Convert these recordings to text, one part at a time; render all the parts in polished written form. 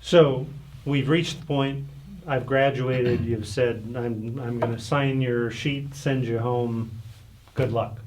So we've reached the point, I've graduated, you've said, I'm gonna sign your sheet, send you home, good luck.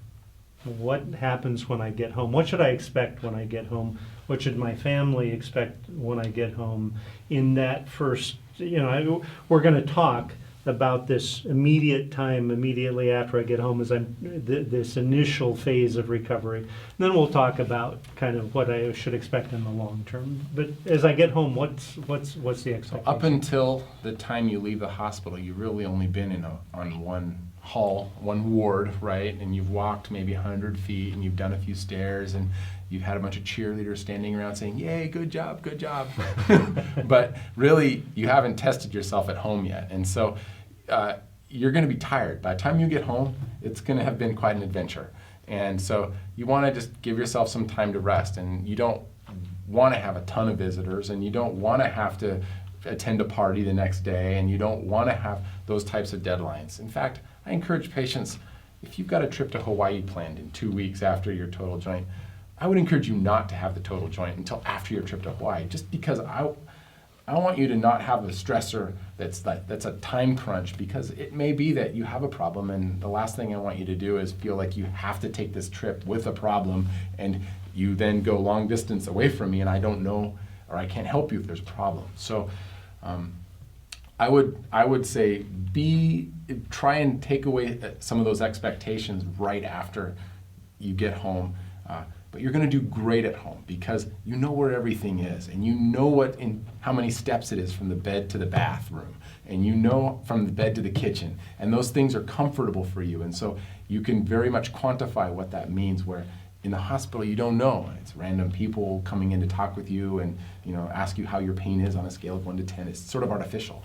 What happens when I get home? What should I expect when I get home? What should my family expect when I get home in that first, we're gonna talk about this immediate time immediately after I get home as this initial phase of recovery. Then we'll talk about kind of what I should expect in the long term. But as I get home, what's the expectation? Up until the time you leave the hospital, you've really only been on one hall, one ward, right? And you've walked maybe 100 feet and you've done a few stairs and you've had a bunch of cheerleaders standing around saying, yay, good job, good job. But really, you haven't tested yourself at home yet. And so you're gonna be tired. By the time you get home, it's gonna have been quite an adventure. And so you wanna just give yourself some time to rest, and you don't wanna have a ton of visitors, and you don't wanna have to attend a party the next day, and you don't wanna have those types of deadlines. In fact, I encourage patients, if you've got a trip to Hawaii planned in 2 weeks after your total joint, I would encourage you not to have the total joint until after your trip to Hawaii, just because I want you to not have a stressor that's a time crunch, because it may be that you have a problem, and the last thing I want you to do is feel like you have to take this trip with a problem and you then go long distance away from me and I don't know, or I can't help you if there's a problem. So I would say try and take away some of those expectations right after you get home. But you're going to do great at home because you know where everything is, and you know how many steps it is from the bed to the bathroom, and you know from the bed to the kitchen, and those things are comfortable for you, and so you can very much quantify what that means, where in the hospital you don't know. It's random people coming in to talk with you and ask you how your pain is on a scale of 1 to 10. It's sort of artificial.